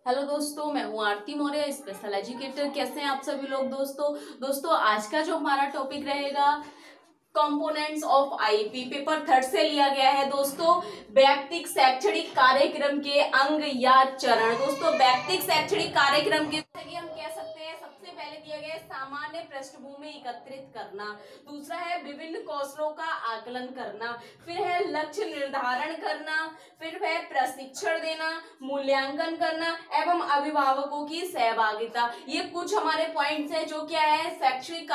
Hello दोस्तों, मैं हूँ आरती मौर्य, स्पेशल एजुकेटर। कैसे हैं आप सभी लोग। दोस्तों आज का जो हमारा टॉपिक रहेगा components of IP, paper third से लिया गया है दोस्तों। व्यक्तिक शैक्षणिक कार्यक्रम के अंग या चरण। दोस्तों व्यक्तिक शैक्षणिक कार्यक्रम के हम कह सकते हैं सबसे पहले दिया गया है सामान्य पृष्ठभूमि एकत्रित करना। दूसरा है विभिन्न कौशलों का आकलन करना। फिर है लक्ष्य निर्धारण करना। फिर है प्रशिक्षण देना, मूल्यांकन करना एवं अभिभावकों की सहभागिता। ये कुछ हमारे पॉइंट्स हैं जो क्या है शैक्षणिक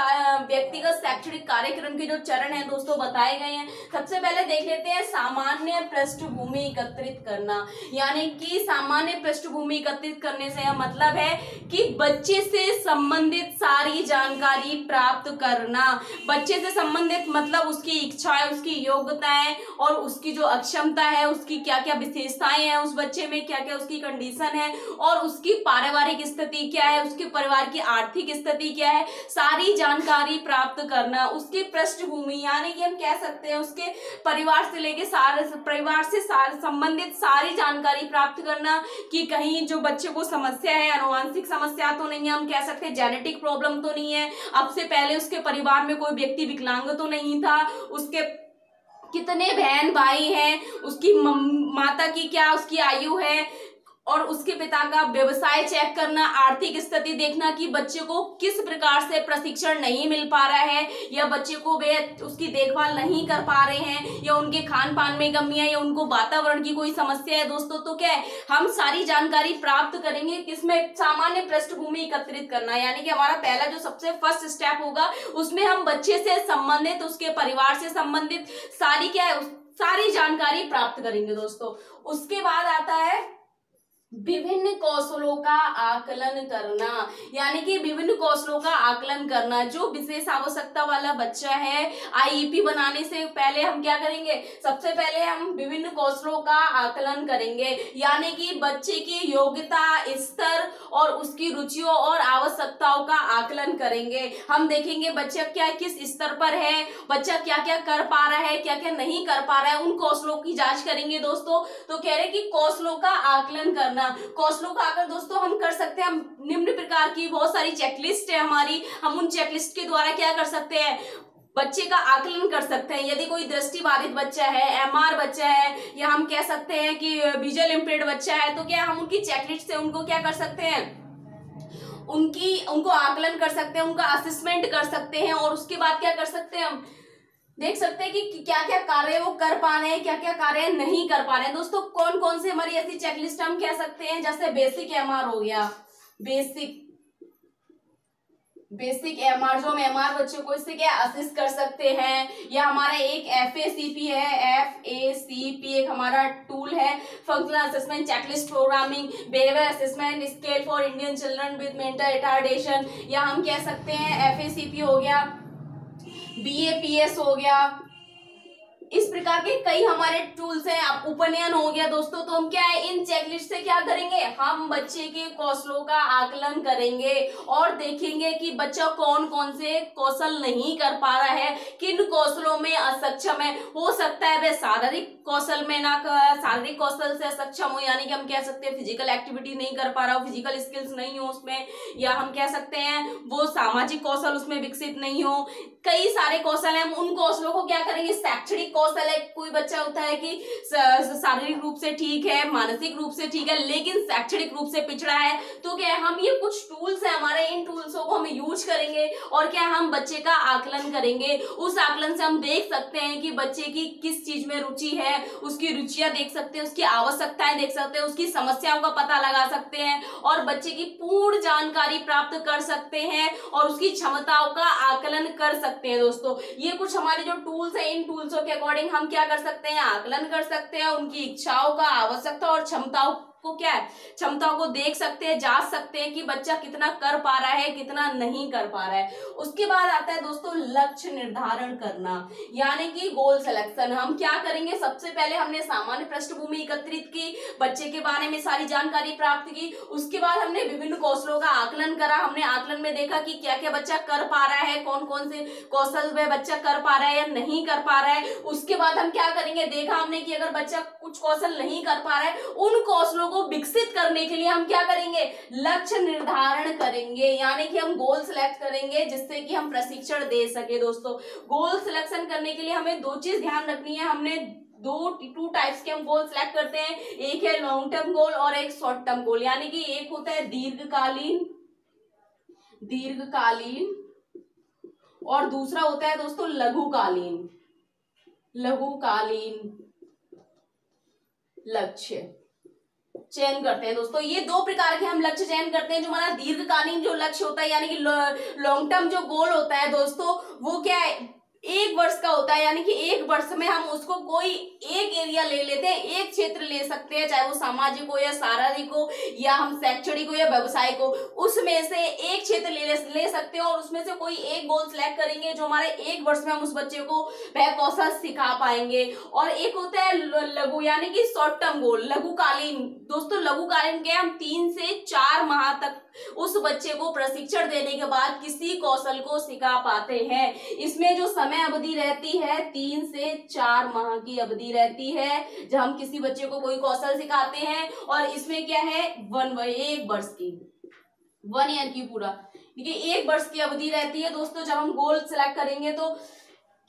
व्यक्तिगत शैक्षणिक कार्यक्रम के जो चरण है दोस्तों बताए गए हैं। सबसे पहले देख लेते हैं सामान्य पृष्ठभूमि एकत्रित करना। यानी कि सामान्य पृष्ठभूमि एकत्रित करने से मतलब है कि बच्चे से संबंधित सारी जानकारी प्राप्त करना। बच्चे से संबंधित मतलब उसकी इच्छाएं, उसकी योग्यताएं और उसकी जो अक्षमता है, उसकी क्या क्या विशेषताएं हैं, उस बच्चे में क्या क्या उसकी कंडीशन है और उसकी पारिवारिक स्थिति क्या है, उसके परिवार की आर्थिक स्थिति क्या है, सारी जानकारी प्राप्त करना। उसकी पृष्ठभूमि यानी कि हम कह सकते हैं उसके परिवार से लेके संबंधित सारी जानकारी प्राप्त करना कि कहीं जो बच्चे को समस्या है, आनुवंशिक समस्या तो नहीं है, हम कह सकते हैं जेनेटिक प्रॉब्लम तो नहीं है, अब से पहले उसके परिवार में कोई व्यक्ति विकलांग तो नहीं था, उसके कितने बहन भाई हैं, उसकी माता की क्या उसकी आयु है और उसके पिता का व्यवसाय चेक करना, आर्थिक स्थिति देखना कि बच्चे को किस प्रकार से प्रशिक्षण नहीं मिल पा रहा है या बच्चे को वे उसकी देखभाल नहीं कर पा रहे हैं या उनके खान पान में कमी है या उनको वातावरण की कोई समस्या है दोस्तों। तो क्या है हम सारी जानकारी प्राप्त करेंगे किसमें, सामान्य पृष्ठभूमि एकत्रित करना। यानी कि हमारा पहला जो सबसे फर्स्ट स्टेप होगा उसमें हम बच्चे से संबंधित, उसके परिवार से संबंधित सारी क्या है सारी जानकारी प्राप्त करेंगे दोस्तों। उसके बाद आता है विभिन्न कौशलों का आकलन करना। यानी कि विभिन्न कौशलों का आकलन करना, जो विशेष आवश्यकता वाला बच्चा है आईईपी बनाने से पहले हम क्या करेंगे, सबसे पहले हम विभिन्न कौशलों का आकलन करेंगे। यानी कि बच्चे की योग्यता स्तर और उसकी रुचियों और आवश्यकताओं का आकलन करेंगे। हम देखेंगे बच्चा क्या किस स्तर पर है, बच्चा क्या क्या कर पा रहा है, क्या क्या नहीं कर पा रहा है, उन कौशलों की जांच करेंगे दोस्तों। तो कह रहे कि कौशलों का आकलन करना। कौशलों का आकलन दोस्तों हम कर सकते हैं, हम निम्न प्रकार की बहुत सारी चेकलिस्ट है हमारी, हम उन चेकलिस्ट के द्वारा क्या कर सकते हैं, बच्चे का आकलन कर सकते हैं। यदि कोई दृष्टिबाधित बच्चा है, एमआर बच्चा है या हम कह सकते हैं कि विजुअल इंपेयर्ड बच्चा है, तो क्या हम उनकी चेकलिस्ट से उनको क्या कर सकते हैं, उनको आकलन कर सकते हैं, उनका असेसमेंट कर सकते हैं और उसके बाद क्या कर सकते हैं, हम देख सकते हैं कि क्या क्या कार्य वो कर पा रहे हैं, क्या क्या कार्य नहीं कर पा रहे हैं। दोस्तों कौन कौन से हमारी ऐसी चेकलिस्ट हम कह सकते हैं, जैसे बेसिक एमआर हो गया, बेसिक एमआर जो हम एमआर बच्चों को इससे क्या असिस्ट कर सकते हैं, या हमारा एक एफएसीपी है, एफएसीपी एक हमारा टूल है, functional assessment checklist programming behaviour assessment scale for Indian children with mental retardation, या हम कह सकते हैं एफएसीपी हो गया, बीएपीएस हो गया। इस प्रकार के कई हमारे टूल्स हैं। अब उपनयन हो गया दोस्तों। तो हम क्या है इन चेकलिस्ट से क्या करेंगे, हम बच्चे के कौशलों का आकलन करेंगे और देखेंगे कि बच्चा कौन कौन से कौशल नहीं कर पा रहा है, किन कौशलों में असक्षम है। हो सकता है वह शारीरिक कौशल में ना, शारीरिक कौशल से सक्षम हो, यानी कि हम कह सकते हैं फिजिकल एक्टिविटी नहीं कर पा रहा हो, फिजिकल स्किल्स नहीं हो उसमें, या हम कह सकते हैं वो सामाजिक कौशल उसमें विकसित नहीं हो। कई सारे कौशल हैं, उन कौशलों को क्या करेंगे, शैक्षणिक कौशल है, कोई बच्चा होता है कि शारीरिक रूप से ठीक है, मानसिक रूप से ठीक है, लेकिन शैक्षणिक रूप से पिछड़ा है, तो क्या हम ये कुछ टूल्स है हमारे, इन टूल्सों को हम यूज करेंगे और क्या हम बच्चे का आकलन करेंगे। उस आकलन से हम देख सकते हैं कि बच्चे की किस चीज में रुचि है, उसकी रुचियां देख सकते हैं, उसकी आवश्यकताएं देख सकते हैं, उसकी समस्याओं का पता लगा सकते हैं और बच्चे की पूर्ण जानकारी प्राप्त कर सकते हैं और उसकी क्षमताओं का आकलन कर सकते हैं दोस्तों। ये कुछ हमारे जो टूल्स हैं, इन टूल्सों के अकॉर्डिंग हम क्या कर सकते हैं, आकलन कर सकते हैं, उनकी इच्छाओं का, आवश्यकता और क्षमताओं को क्या है, क्षमताओं को देख सकते हैं, जांच सकते हैं कि बच्चा कितना कर पा रहा है, कितना नहीं कर पा रहा है। उसके बाद आता है दोस्तों लक्ष्य निर्धारण करना, यानी कि गोल सिलेक्शन। हम क्या करेंगे, सबसे पहले हमने सामान्य पृष्ठभूमि एकत्रित की, बच्चे के बारे में सारी जानकारी प्राप्त की, उसके बाद हमने विभिन्न कौशलों का आकलन करा। हमने आकलन में देखा कि क्या क्या बच्चा कर पा रहा है, कौन कौन से कौशल में बच्चा कर पा रहा है या नहीं कर पा रहा है। उसके बाद हम क्या करेंगे, देखा हमने कि अगर बच्चा कुछ कौशल नहीं कर पा रहा है, उन कौशलों को विकसित करने के लिए हम क्या करेंगे, लक्ष्य निर्धारण करेंगे, यानी कि हम गोल सिलेक्ट करेंगे जिससे कि हम प्रशिक्षण दे सके। दोस्तों गोल सिलेक्शन करने के लिए हमें दो चीज ध्यान रखनी है। हमने टू टाइप्स के हम गोल सिलेक्ट करते हैं, एक है लॉन्ग टर्म गोल और एक शॉर्ट टर्म गोल, यानी कि एक होता है दीर्घकालीन और दूसरा होता है दोस्तों लघुकालीन लक्ष्य चयन करते हैं। दोस्तों ये दो प्रकार के हम लक्ष्य चयन करते हैं। जो हमारा दीर्घकालीन जो लक्ष्य होता है यानी कि लॉन्ग टर्म जो गोल होता है दोस्तों, वो क्या है, 1 वर्ष का होता है, यानी कि 1 वर्ष में हम उसको कोई एक एरिया ले लेते हैं, एक क्षेत्र ले सकते हैं, चाहे वो सामाजिक हो या शारीरिक हो या हम शैक्षणिक हो या व्यवसायिक हो, उसमें से एक क्षेत्र ले सकते हैं और उसमें से कोई एक गोल सिलेक्ट करेंगे जो हमारे 1 वर्ष में हम उस बच्चे को वह कौशल सिखा पाएंगे। और एक होता है लघु यानी कि शॉर्ट टर्म गोल, लघुकालीन। दोस्तों लघुकालीन के हम 3 से 4 माह तक उस बच्चे को प्रशिक्षण देने के बाद किसी कौशल को सिखा पाते हैं। इसमें जो समय अवधि रहती है 3 से 4 माह की अवधि रहती है जब हम किसी बच्चे को कोई कौशल सिखाते हैं। और इसमें क्या है 1 वर्ष की 1 ईयर की पूरा, देखिए 1 वर्ष की अवधि रहती है। दोस्तों जब हम गोल सेलेक्ट करेंगे तो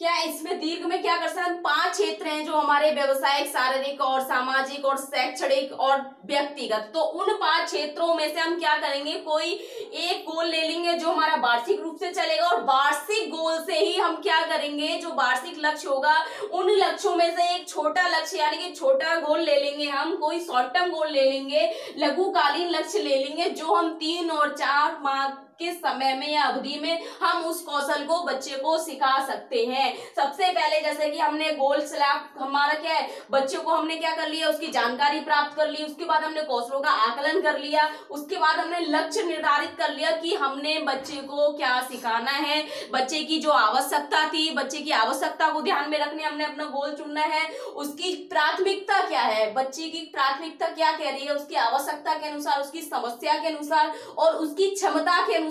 क्या इसमें दीर्घ में क्या कर सकते हैं, 5 क्षेत्र हैं जो हमारे व्यवसायिक, शारीरिक और सामाजिक और शैक्षणिक और व्यक्तिगत। तो उन 5 क्षेत्रों में से हम क्या करेंगे, कोई एक गोल ले लेंगे जो हमारा वार्षिक रूप से चलेगा और वार्षिक गोल से ही हम क्या करेंगे, जो वार्षिक लक्ष्य होगा उन लक्ष्यों में से एक छोटा लक्ष्य यानी कि छोटा गोल ले लेंगे हम, कोई शॉर्ट टर्म गोल ले लेंगे, लघुकालीन लक्ष्य ले लेंगे जो हम 3 और 4 माह के समय में या अवधि में हम उस कौशल को बच्चे को सिखा सकते हैं। सबसे पहले जैसे कि हमने गोल सिलेक्ट, हमारा क्या है, बच्चे को हमने क्या कर लिया, उसकी जानकारी प्राप्त कर ली, उसके बाद हमने कौशलों का आकलन कर लिया, उसके बाद हमने लक्ष्य निर्धारित कर लिया कि हमने बच्चे को क्या सिखाना है, बच्चे की जो आवश्यकता थी, बच्चे की आवश्यकता को ध्यान में रखने हमने अपना गोल चुनना है, उसकी प्राथमिकता क्या है, बच्चे की प्राथमिकता क्या कह रही है, उसकी आवश्यकता के अनुसार, उसकी समस्या के अनुसार और उसकी क्षमता के अनुसार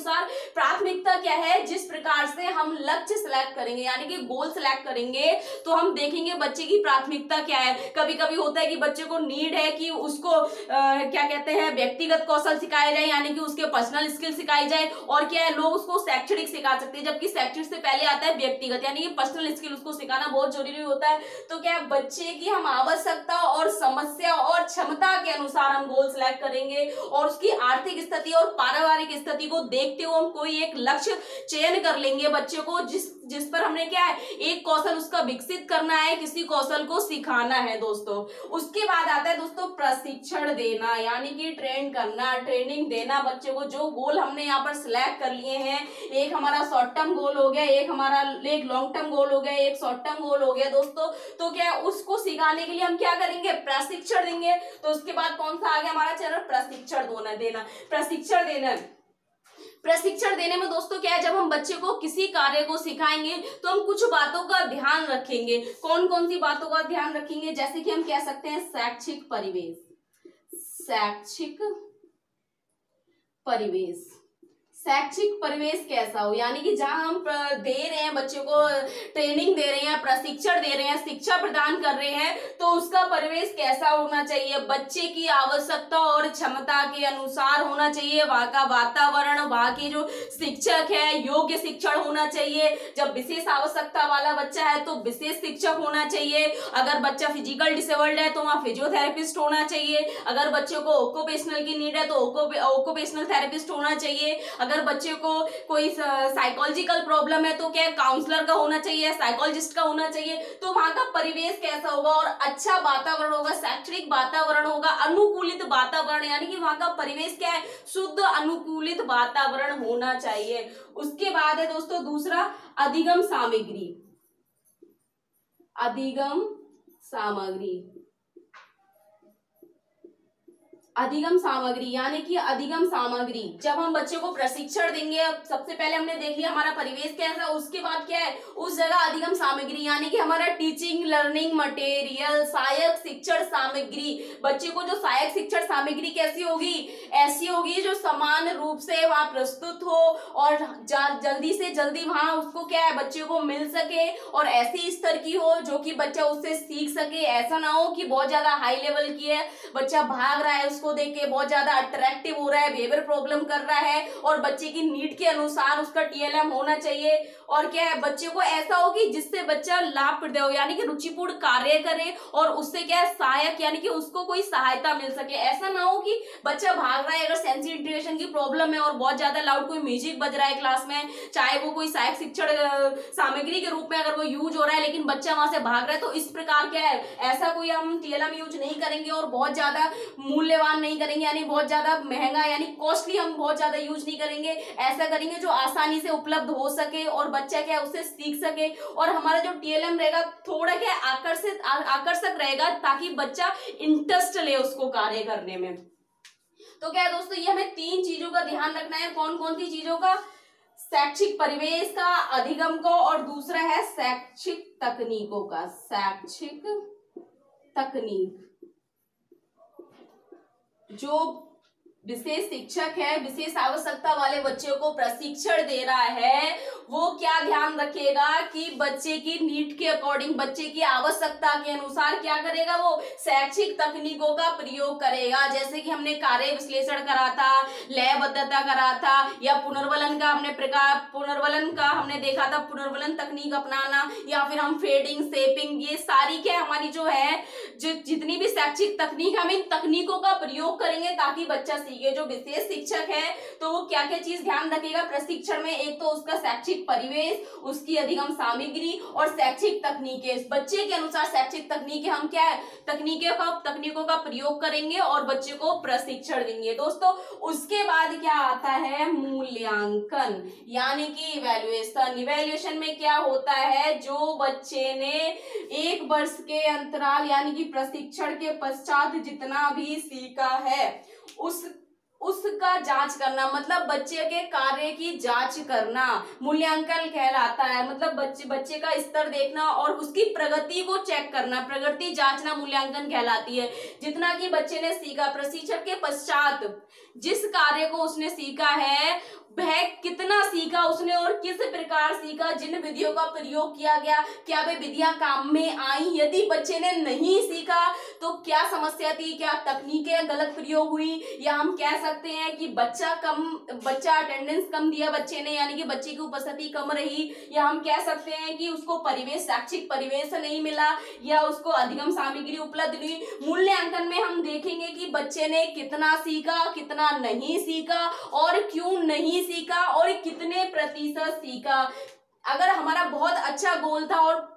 प्राथमिकता क्या है, जिस प्रकार से हम लक्ष्य सिलेक्ट करेंगे यानी कि गोल सिलेक्ट करेंगे तो हम देखेंगे बच्चे की प्राथमिकता क्या है। कभी कभी होता है कि बच्चे को नीड है कि उसको क्या कहते हैं, व्यक्तिगत कौशल सिखाए जाए यानी कि उसके पर्सनल स्किल सिखाई जाए, और क्या है, लोग उसको शैक्षणिक सिखा सकते हैं, जबकि शैक्षणिक से पहले आता है व्यक्तिगत यानी कि पर्सनल स्किल उसको सिखाना बहुत जरूरी होता है। तो क्या है, बच्चे की हम आवश्यकता और समस्या और क्षमता के अनुसार हम गोल सिलेक्ट करेंगे और उसकी आर्थिक स्थिति और पारिवारिक स्थिति को देखते हुए हम कोई एक लक्ष्य चयन कर लेंगे बच्चे को, जिस पर हमने क्या है, एक कौशल उसका विकसित करना है, किसी कौशल को सिखाना है। दोस्तों उसके बाद आता है दोस्तों प्रशिक्षण देना यानी कि ट्रेनिंग देना बच्चे को। जो गोल हमने यहाँ पर सिलेक्ट कर लिए हैं, एक हमारा शॉर्ट टर्म गोल हो गया, एक लॉन्ग टर्म गोल हो गया, एक शॉर्ट टर्म गोल हो गया दोस्तों। तो क्या है, उसको सिखाने के लिए हम क्या करेंगे, प्रशिक्षण देंगे। तो उसके बाद कौन सा आ गया हमारा चरण, प्रशिक्षण देने में दोस्तों क्या है, जब हम बच्चे को किसी कार्य को सिखाएंगे तो हम कुछ बातों का ध्यान रखेंगे। कौन कौन सी बातों का ध्यान रखेंगे, जैसे कि हम कह सकते हैं शैक्षिक परिवेश कैसा हो, यानी कि जहां हम दे रहे हैं बच्चे को, ट्रेनिंग दे रहे हैं, प्रशिक्षण दे रहे हैं, शिक्षा प्रदान कर रहे हैं, तो उसका परिवेश कैसा होना चाहिए, बच्चे की आवश्यकता और क्षमता के अनुसार होना चाहिए। वहां का वातावरण, वहां के जो शिक्षक है योग्य शिक्षण होना चाहिए। जब विशेष आवश्यकता वाला बच्चा है तो विशेष शिक्षक होना चाहिए। अगर बच्चा फिजिकल डिसेबल्ड है तो वहाँ फिजियोथेरेपिस्ट होना चाहिए। अगर बच्चे को ऑक्यूपेशनल की नीड है तो ऑक्यूपेशनल थेरेपिस्ट होना चाहिए। अगर बच्चे को कोई साइकोलॉजिकल प्रॉब्लम है तो क्या काउंसलर का होना चाहिए, साइकोलॉजिस्ट का होना चाहिए। तो वहां का परिवेश कैसा होगा, और अच्छा वातावरण होगा, शैक्षणिक वातावरण होगा, अनुकूलित वातावरण, यानी कि वहां का परिवेश क्या है, शुद्ध अनुकूलित वातावरण होना चाहिए। उसके बाद है दोस्तों दूसरा अधिगम सामग्री यानी कि अधिगम सामग्री। जब हम बच्चे को प्रशिक्षण देंगे, अब सबसे पहले हमने देख लिया हमारा परिवेश कैसा, उसके बाद क्या है, उस जगह अधिगम सामग्री यानी कि हमारा टीचिंग लर्निंग मटेरियल, सहायक शिक्षण सामग्री। बच्चे को जो सहायक शिक्षण सामग्री कैसी होगी, ऐसी होगी जो समान रूप से वहां प्रस्तुत हो और जल्दी से जल्दी वहां उसको क्या है, बच्चे को मिल सके, और ऐसे स्तर की हो जो कि बच्चा उससे सीख सके। ऐसा ना हो कि बहुत ज्यादा हाई लेवल की है, बच्चा भाग रहा है, को देख के बहुत ज्यादा अट्रैक्टिव हो रहा है, बिहेवियर प्रॉब्लम कर रहा है, और बच्चे की नीड के अनुसार उसका टीएलएम होना चाहिए। और क्या है, बच्चे को ऐसा हो कि जिससे बच्चा लाभप्रद हो, यानी कि रुचिपूर्ण कार्य करे, और उससे क्या है सहायक, यानी कि उसको कोई सहायता मिल सके। ऐसा ना हो कि बच्चा भाग रहा है, अगर सेंसिटिव इंटीग्रेशन की प्रॉब्लम है और बहुत ज्यादा लाउड कोई म्यूजिक बज रहा है क्लास में, चाहे वो कोई सहायक शिक्षण सामग्री के रूप में अगर वो यूज हो रहा है, लेकिन बच्चा वहां से भाग रहा है, तो इस प्रकार क्या है, ऐसा कोई हम टीएलएम यूज नहीं करेंगे और बहुत ज्यादा मूल्यवान नहीं करेंगे, यानी बहुत ज्यादा महंगा यानी कॉस्टली हम बहुत ज्यादा यूज नहीं करेंगे। ऐसा करेंगे जो आसानी से उपलब्ध हो सके और बच्चा क्या है उससे सीख सके, और हमारा जो टीएलएम रहेगा थोड़ा क्या आकर्षक रहेगा, ताकि बच्चा इंटरेस्ट ले उसको कार्य करने में। तो क्या है दोस्तों, ये हमें 3 चीजों का ध्यान रखना है। कौन कौन सी चीजों का? शैक्षिक परिवेश का, अधिगम को, और दूसरा है शैक्षिक तकनीकों का। शैक्षिक तकनीक, जो विशेष शिक्षक है, विशेष आवश्यकता वाले बच्चों को प्रशिक्षण दे रहा है, वो क्या ध्यान रखेगा कि बच्चे की नीड के अकॉर्डिंग, बच्चे की आवश्यकता के अनुसार क्या करेगा, वो शैक्षिक तकनीकों का प्रयोग करेगा। जैसे कि हमने कार्य विश्लेषण करा था, लयबद्धता करा था, या पुनर्वलन का हमने देखा था, पुनर्वलन तकनीक अपनाना, या फिर हम फेडिंग, शेपिंग, ये सारी क्या हमारी जो है जितनी भी शैक्षिक तकनीक, हम इन तकनीकों का प्रयोग करेंगे ताकि बच्चा सीखे। जो विशेष शिक्षक है तो वो क्या क्या चीज ध्यान रखेगा प्रशिक्षण में? एक तो उसका शैक्षिक परिवेश, उसकी अधिगम सामग्री और शैक्षिक तकनीकें। बच्चे के अनुसार शैक्षिक तकनीकें हम क्या है तकनीकों का प्रयोग करेंगे और बच्चे को प्रशिक्षण देंगे। दोस्तों उसके बाद क्या आता है? मूल्यांकन, यानी कि इवैल्यूएशन। इवैल्यूएशन में क्या होता है? जो बच्चे ने 1 वर्ष के अंतराल यानी कि प्रशिक्षण के पश्चात जितना भी सीखा है उसका जांच करना, मतलब बच्चे के कार्य की जांच करना मूल्यांकन कहलाता है। मतलब बच्चे का स्तर देखना और उसकी प्रगति को चेक करना, प्रगति जांचना मूल्यांकन कहलाती है। जितना कि बच्चे ने सीखा प्रशिक्षण के पश्चात, जिस कार्य को उसने सीखा है वह कितना सीखा उसने और किस प्रकार सीखा, जिन विधियों का प्रयोग किया गया, क्या वे विधियां काम में आई? यदि बच्चे ने नहीं सीखा तो क्या समस्या थी? क्या तकनीकें गलत प्रयोग हुई, या हम कह सकते हैं कि बच्चा अटेंडेंस कम दिया बच्चे ने, यानी कि बच्चे की उपस्थिति कम रही, या हम कह सकते हैं कि उसको शैक्षिक परिवेश नहीं मिला, या उसको अधिगम सामग्री उपलब्ध नहीं। मूल्यांकन में हम देखेंगे कि बच्चे ने कितना सीखा, कितना नहीं सीखा, और क्यों नहीं सीखा, और कितने प्रतिशत सीखा। अगर हमारा बहुत अच्छा गोल था और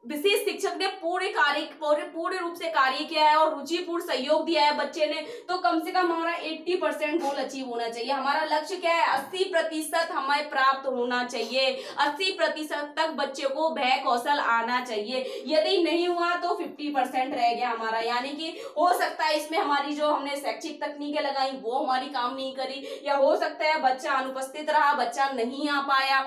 विशेष शिक्षक ने पूरे रूप से कार्य किया है और रुचिपूर्ण सहयोग दिया है बच्चे ने, तो कम से कम हमारा 80% गोल अचीव होना चाहिए। हमारा लक्ष्य क्या है? 80% हमें प्राप्त होना चाहिए। 80% तक बच्चे को वह कौशल आना चाहिए। यदि नहीं हुआ तो 50% रह गया हमारा, यानी कि हो सकता है इसमें हमारी जो हमने शैक्षिक तकनीकें लगाई वो हमारी काम नहीं करी, या हो सकता है बच्चा अनुपस्थित रहा, बच्चा नहीं आ पाया।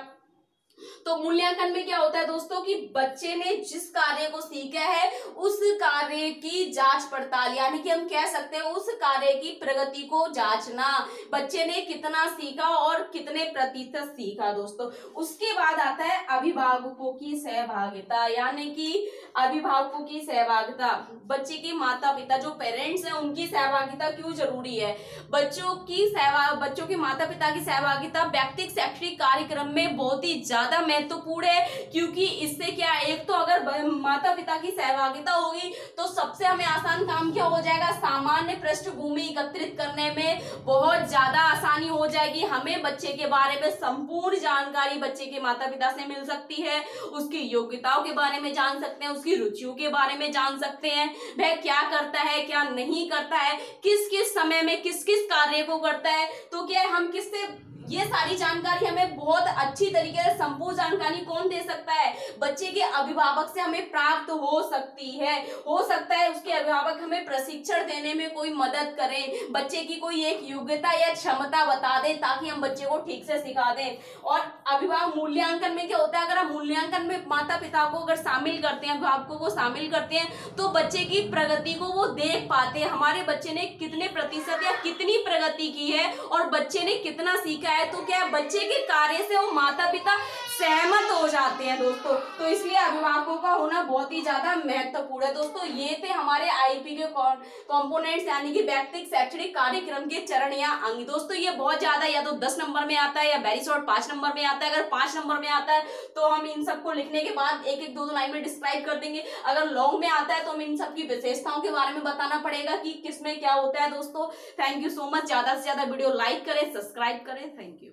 तो मूल्यांकन में क्या होता है दोस्तों कि बच्चे ने जिस कार्य को सीखा है उस कार्य की जांच पड़ताल, यानी कि हम कह सकते हैं उस कार्य की प्रगति को जांचना, बच्चे ने कितना सीखा और कितने प्रतिशत सीखा। दोस्तों उसके बाद आता है अभिभावकों की सहभागिता, यानी कि अभिभावकों की सहभागिता, बच्चे के माता पिता जो पेरेंट्स हैं उनकी सहभागिता क्यों जरूरी है? बच्चों के माता पिता की सहभागिता व्यक्तिगत शैक्षिक कार्यक्रम में बहुत ही ज्यादा महत्वपूर्ण है, क्योंकि इससे क्या, एक तो अगर माता पिता की सहभागिता होगी तो सबसे हमें आसान काम क्या हो जाएगा? सामान्य पृष्ठभूमि एकत्रित करने में बहुत ज्यादा आसानी हो जाएगी। हमें बच्चे के बारे में संपूर्ण जानकारी बच्चे के माता पिता से मिल सकती है, उसकी योग्यताओं के बारे में जान सकते हैं, उसकी रुचियों के बारे में जान सकते हैं, वह क्या करता है क्या नहीं करता है, किस किस समय में किस किस कार्य को करता है। तो क्या हम किससे ये सारी जानकारी हमें बहुत अच्छी तरीके से संपूर्ण जानकारी कौन दे सकता है? बच्चे के अभिभावक से हमें प्राप्त हो सकती है। हो सकता है उसके अभिभावक हमें प्रशिक्षण देने में कोई मदद करें, बच्चे की कोई एक योग्यता या क्षमता बता दें ताकि हम बच्चे को ठीक से सिखा दें। और अभिभावक मूल्यांकन में क्या होता है? अगर हम मूल्यांकन में माता पिता को अगर शामिल करते हैं, अभिभावकों को शामिल करते हैं, तो बच्चे की प्रगति को वो देख पाते हैं, हमारे बच्चे ने कितने प्रतिशत या कितनी प्रगति की है और बच्चे ने कितना सीखा है, है तो क्या बच्चे के कार्य से वो माता पिता सहमत हो जाते हैं दोस्तों। तो इसलिए अभिभावकों का होना बहुत ही ज्यादा महत्वपूर्ण है दोस्तों। ये थे हमारे आईपी के कंपोनेंट्स यानी कि व्यक्तिगत शैक्षणिक कार्यक्रम के चरण या अंग। दोस्तों ये बहुत ज्यादा या तो 10 नंबर में आता है या वेरी शॉर्ट 5 नंबर में आता है। अगर 5 नंबर में आता है तो हम इन सबको लिखने के बाद एक एक दो दो लाइन में डिस्क्राइब कर देंगे। अगर लॉन्ग में आता है तो हम इन सब की विशेषताओं के बारे में बताना पड़ेगा कि किसमें क्या होता है दोस्तों। Thank you so much. ज्यादा से ज्यादा वीडियो लाइक करें, सब्सक्राइब करें। Thank you.